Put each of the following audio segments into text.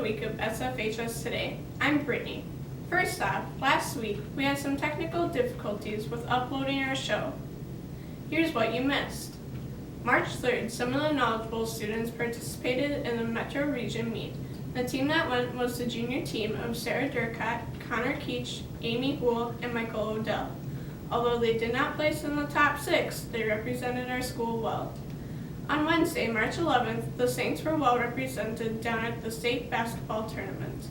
week of SFHS Today. I'm Brittany. First off, last week we had some technical difficulties with uploading our show. Here's what you missed. March 3rd, some of the knowledgeable students participated in the Metro Region meet. The team that went was the junior team of Sarah Durcott, Connor Keach, Amy Houle, and Michael Odell. Although they did not place in the top 6, they represented our school well. On Wednesday, March 11th, the Saints were well represented down at the state basketball tournament.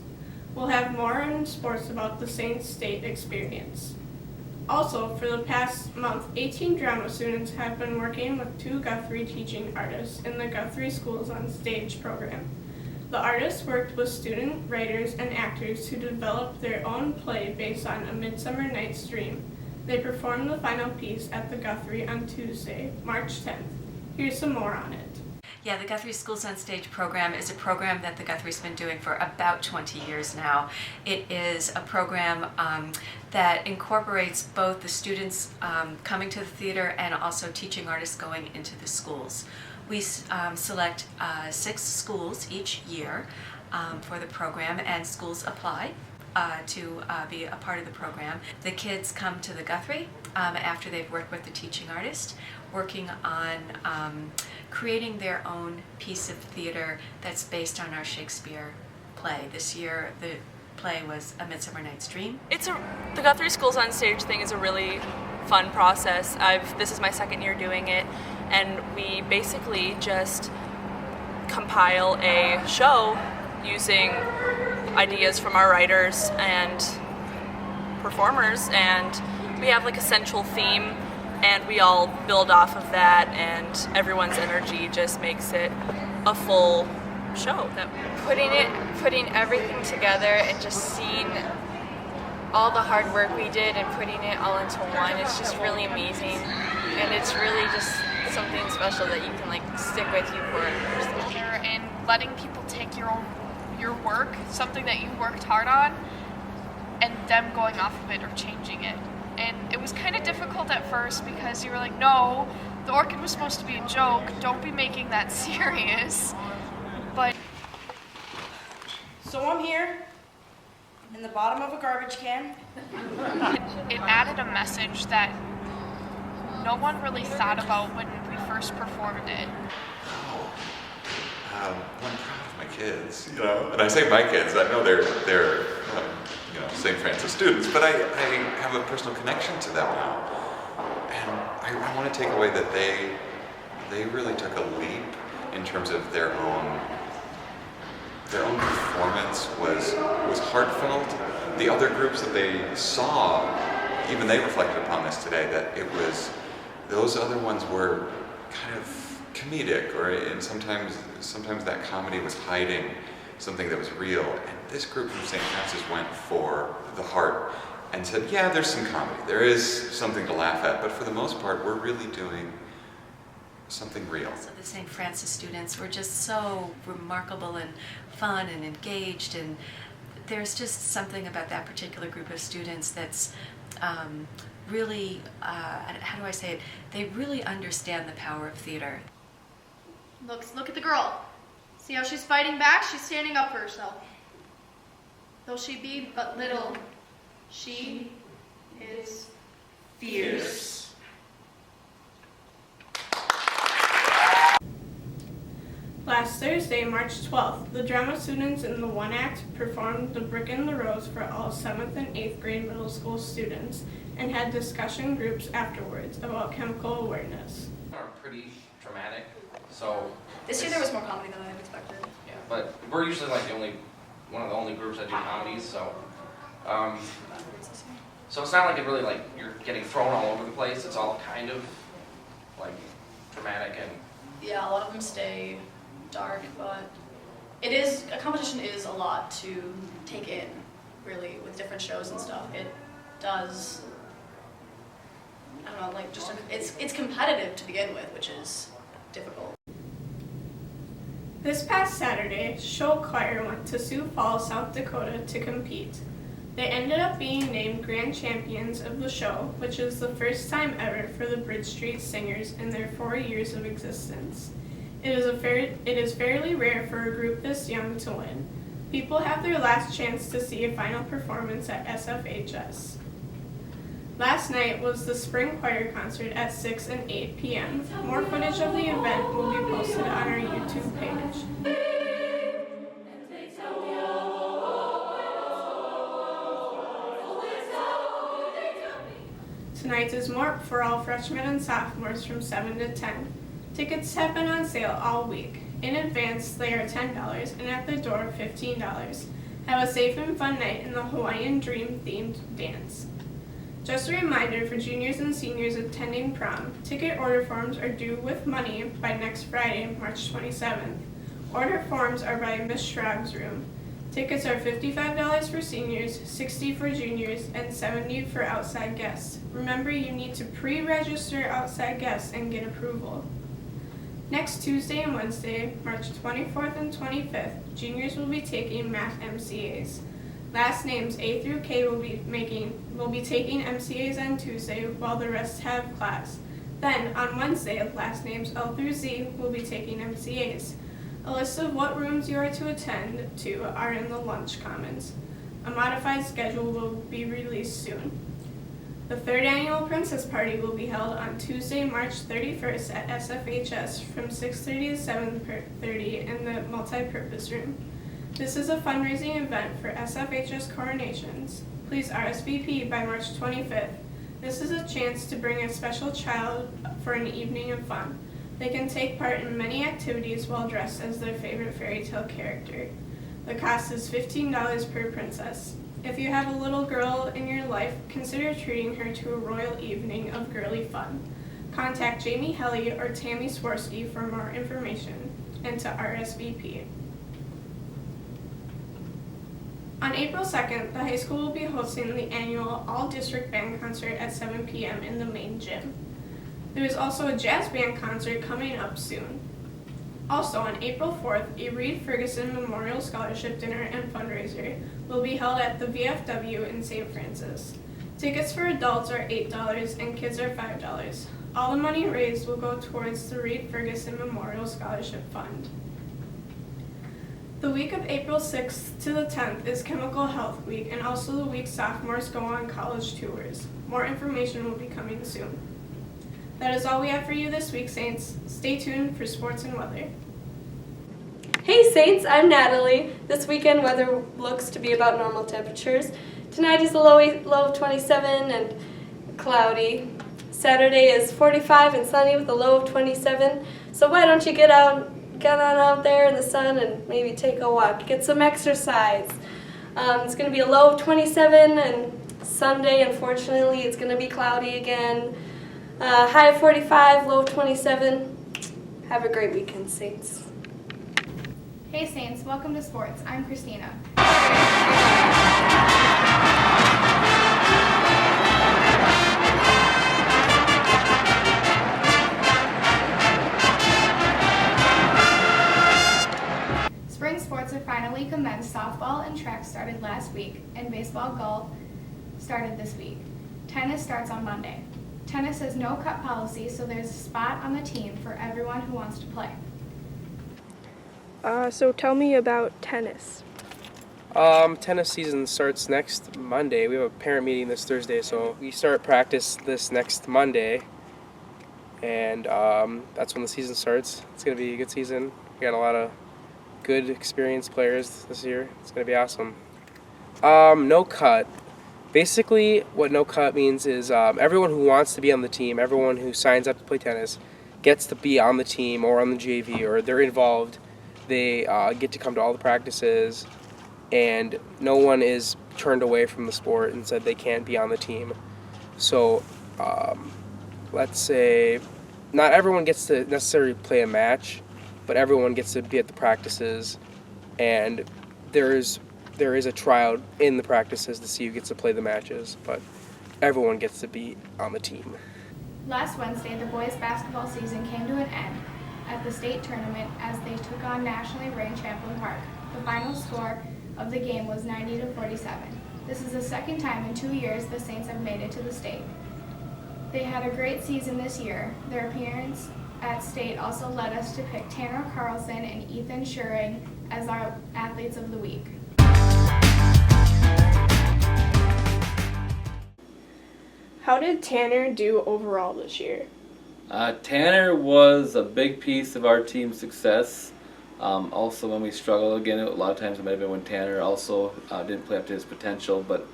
We'll have more in sports about the Saints state experience. Also, for the past month, 18 drama students have been working with 2 Guthrie teaching artists in the Guthrie Schools on Stage program. The artists worked with student writers and actors to develop their own play based on A Midsummer Night's Dream. They performed the final piece at the Guthrie on Tuesday, March 10th. Here's some more on it. Yeah, the Guthrie Schools on Stage program is a program that the Guthrie's been doing for about 20 years now. It is a program that incorporates both the students coming to the theater and also teaching artists going into the schools. We select 6 schools each year for the program, and schools apply to be a part of the program. The kids come to the Guthrie after they've worked with the teaching artist, working on creating their own piece of theater that's based on our Shakespeare play. This year the play was A Midsummer Night's Dream. The Guthrie Schools on Stage thing is a really fun process. This is my 2nd year doing it, and we basically just compile a show using ideas from our writers and performers, and we have like a central theme, and we all build off of that, and everyone's energy just makes it a full show. Putting everything together and just seeing all the hard work we did and putting it all into one, it's just really amazing, and it's really just something special that you can like stick with you for. And letting people take your work, something that you worked hard on, and them going off of it or changing it. And it was kind of difficult at first because you were like, no, the orchid was supposed to be a joke, don't be making that serious. But so I'm here in the bottom of a garbage can. it added a message that no one really thought about when we first performed it. I'm proud of my kids, and I say my kids, I know they're St. Francis students, but I have a personal connection to them now, and I want to take away that they really took a leap in terms of their own performance was heartfelt. The other groups that they saw, even they reflected upon this today, that those other ones were kind of comedic, and sometimes that comedy was hiding something that was real. And this group from St. Francis went for the heart and said, yeah, there's some comedy, there is something to laugh at, but for the most part, we're really doing something real. So the St. Francis students were just so remarkable and fun and engaged, and there's just something about that particular group of students that's really, how do I say it, they really understand the power of theater. Look at the girl. See how she's fighting back? She's standing up for herself. Though she be but little, she is Fierce. Last Thursday, March 12th, the drama students in the one act performed The Brick and the Rose for all 7th and 8th grade middle school students and had discussion groups afterwards about chemical awareness. Are pretty dramatic, so This year there was more comedy than I expected. yeah, but we're usually like one of the only groups that do comedies, so it's not like it really like you're getting thrown all over the place. It's all kind of like dramatic, and Yeah, a lot of them stay dark, but a competition is a lot to take in, really, with different shows and stuff. It does, I don't know, like it's competitive to begin with, which is difficult. This past Saturday, show choir went to Sioux Falls, South Dakota to compete. They ended up being named grand champions of the show, which is the first time ever for the Bridge Street Singers in their 4 years of existence. It is fairly rare for a group this young to win. People have their last chance to see a final performance at SFHS. Last night was the spring choir concert at 6 and 8 p.m. More footage of the event will be posted on our YouTube page. Tonight is MORP for all freshmen and sophomores from 7 to 10. Tickets have been on sale all week. In advance, they are $10 and at the door, $15. Have a safe and fun night in the Hawaiian Dream themed dance. Just a reminder for juniors and seniors attending prom, ticket order forms are due with money by next Friday, March 27th. Order forms are by Ms. Schraub's room. Tickets are $55 for seniors, $60 for juniors, and $70 for outside guests. Remember, you need to pre-register outside guests and get approval. Next Tuesday and Wednesday, March 24th and 25th, juniors will be taking math MCAs. Last names A through K will be taking MCAs on Tuesday while the rest have class. Then, on Wednesday, last names L through Z will be taking MCAs. A list of what rooms you are to attend to are in the lunch commons. A modified schedule will be released soon. The third annual Princess Party will be held on Tuesday, March 31st at SFHS from 6:30 to 7:30 in the multi-purpose room. This is a fundraising event for SFHS coronations. Please RSVP by March 25th. This is a chance to bring a special child for an evening of fun. They can take part in many activities while dressed as their favorite fairy tale character. The cost is $15 per princess. If you have a little girl in your life, consider treating her to a royal evening of girly fun. Contact Jamie Helly or Tammy Swarsky for more information and to RSVP. On April 2nd, the high school will be hosting the annual all-district band concert at 7 p.m. in the main gym. There is also a jazz band concert coming up soon. Also on April 4th, a Reed Ferguson Memorial Scholarship Dinner and Fundraiser will be held at the VFW in St. Francis. Tickets for adults are $8 and kids are $5. All the money raised will go towards the Reed Ferguson Memorial Scholarship Fund. The week of April 6th to the 10th is Chemical Health Week and also the week sophomores go on college tours. More information will be coming soon. That is all we have for you this week, Saints. Stay tuned for sports and weather. Hey Saints, I'm Natalie. This weekend weather looks to be about normal temperatures. Tonight is a low of 27 and cloudy. Saturday is 45 and sunny with a low of 27. So why don't you get on out there in the sun and maybe take a walk, get some exercise. It's going to be a low of 27 and Sunday, unfortunately, it's going to be cloudy again. High of 45, low of 27. Have a great weekend, Saints. Hey Saints, welcome to sports. I'm Christina. Spring sports have finally commenced. Softball and track started last week, and baseball golf started this week. Tennis starts on Monday. Tennis has no cut policy, so there's a spot on the team for everyone who wants to play. So tell me about tennis. Tennis season starts next Monday. We have a parent meeting this Thursday, so we start practice this next Monday, and that's when the season starts. It's going to be a good season. We got a lot of good, experienced players this year. It's going to be awesome. No cut. Basically, what no cut means is everyone who wants to be on the team, everyone who signs up to play tennis, gets to be on the team or on the JV, or they're involved. They get to come to all the practices, and no one is turned away from the sport and said they can't be on the team. So let's say not everyone gets to necessarily play a match, but everyone gets to be at the practices, and there is a tryout in the practices to see who gets to play the matches, but everyone gets to be on the team. Last Wednesday, the boys' basketball season came to an end at the state tournament as they took on nationally ranked Champlain Park. The final score of the game was 90-47. This is the second time in 2 years the Saints have made it to the state. They had a great season this year. Their appearance at state also led us to pick Tanner Carlson and Ethan Schuring as our athletes of the week. How did Tanner do overall this year? Tanner was a big piece of our team's success. Also, when we struggled again, a lot of times it might have been when Tanner also didn't play up to his potential. But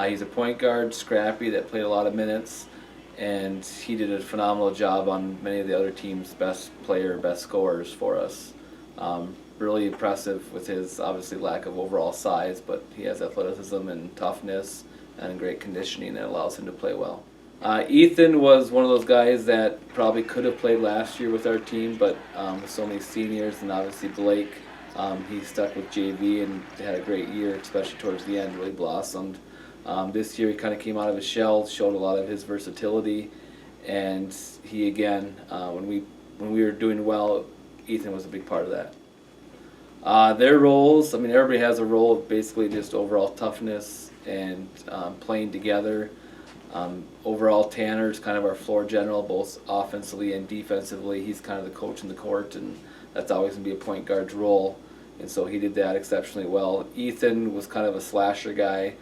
he's a point guard, scrappy, that played a lot of minutes, and he did a phenomenal job on many of the other team's best player, best scorers for us. Really impressive with his obviously lack of overall size, but he has athleticism and toughness and great conditioning that allows him to play well. Ethan was one of those guys that probably could have played last year with our team, but with so many seniors and obviously Blake, he stuck with JV and had a great year, especially towards the end, really blossomed. This year he kind of came out of his shell, showed a lot of his versatility, and he again, when we were doing well, Ethan was a big part of that. Their roles, I mean, everybody has a role of basically just overall toughness and playing together. Overall, Tanner's kind of our floor general, both offensively and defensively. He's kind of the coach in the court, and that's always going to be a point guard's role, and so he did that exceptionally well. Ethan was kind of a slasher guy.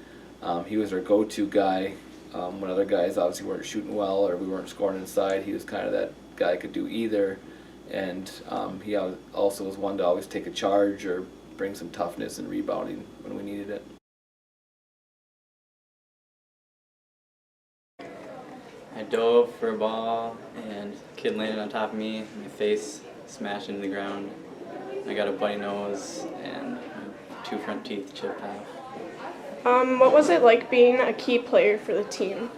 He was our go-to guy. When other guys obviously weren't shooting well or we weren't scoring inside, he was kind of that guy who could do either. And he also was one to always take a charge or bring some toughness and rebounding when we needed it. I dove for a ball and a kid landed on top of me, my face smashed into the ground. I got a bloody nose and my 2 front teeth chipped off. What was it like being a key player for the team?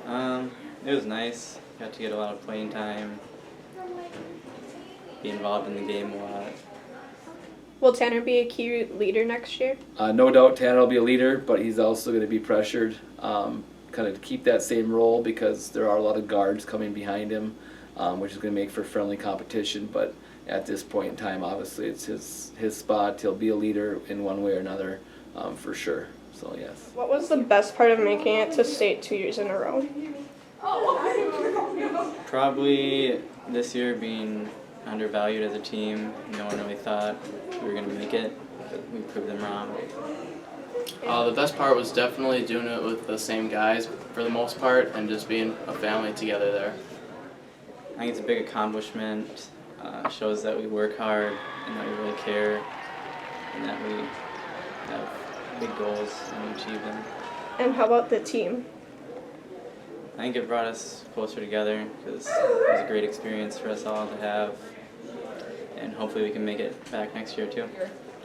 It was nice. Got to get a lot of playing time, be involved in the game a lot. Will Tanner be a key leader next year? No doubt Tanner will be a leader, but he's also going to be pressured kind of to keep that same role because there are a lot of guards coming behind him, which is going to make for friendly competition. But at this point in time, obviously, it's his spot. He'll be a leader in one way or another for sure. So, yes. What was the best part of making it to state 2 years in a row? Probably this year being undervalued as a team. No one really thought we were going to make it, but we proved them wrong. The best part was definitely doing it with the same guys for the most part and just being a family together there. I think it's a big accomplishment. Shows that we work hard and that we really care and that we have big goals and we achieve them. And how about the team? I think it brought us closer together because it was a great experience for us all to have, and hopefully we can make it back next year too.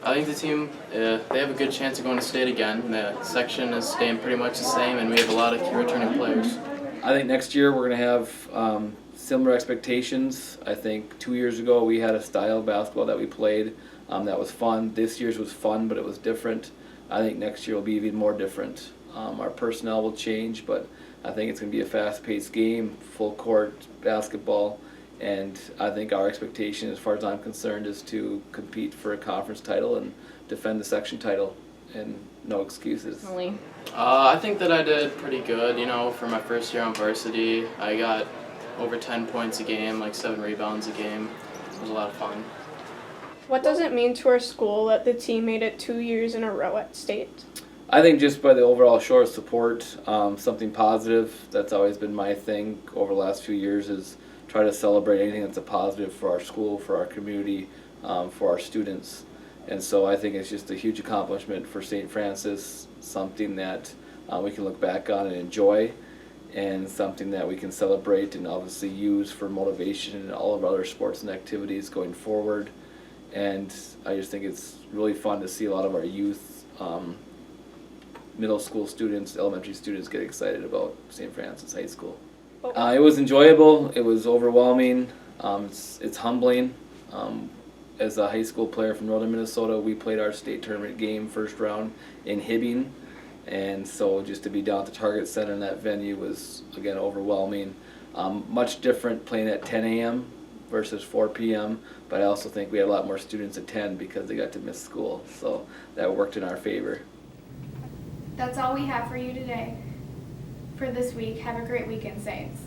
I think the team, they have a good chance of going to state again. The section is staying pretty much the same, and we have a lot of key returning players. I think next year we're going to have similar expectations. I think 2 years ago we had a style of basketball that we played that was fun. This year's was fun, but it was different. I think next year will be even more different. Our personnel will change, but I think it's going to be a fast-paced game, full court basketball, and I think our expectation, as far as I'm concerned, is to compete for a conference title and defend the section title, and no excuses. I think that I did pretty good. You know, for my first year on varsity, I got over 10 points a game, like 7 rebounds a game. It was a lot of fun. What does it mean to our school that the team made it 2 years in a row at state? I think just by the overall show of support, something positive. That's always been my thing over the last few years is try to celebrate anything that's a positive for our school, for our community, for our students. And so I think it's just a huge accomplishment for St. Francis, something that we can look back on and enjoy, and something that we can celebrate and obviously use for motivation in all of our other sports and activities going forward. And I just think it's really fun to see a lot of our youth, middle school students, elementary students get excited about St. Francis High School. It was enjoyable. It was overwhelming. It's humbling. As a high school player from northern Minnesota, we played our state tournament game first round in Hibbing, and so just to be down at the Target Center in that venue was, again, overwhelming. Much different playing at 10 a.m. versus 4 p.m., but I also think we had a lot more students attend because they got to miss school, so that worked in our favor. That's all we have for you today. For this week, have a great weekend, Saints.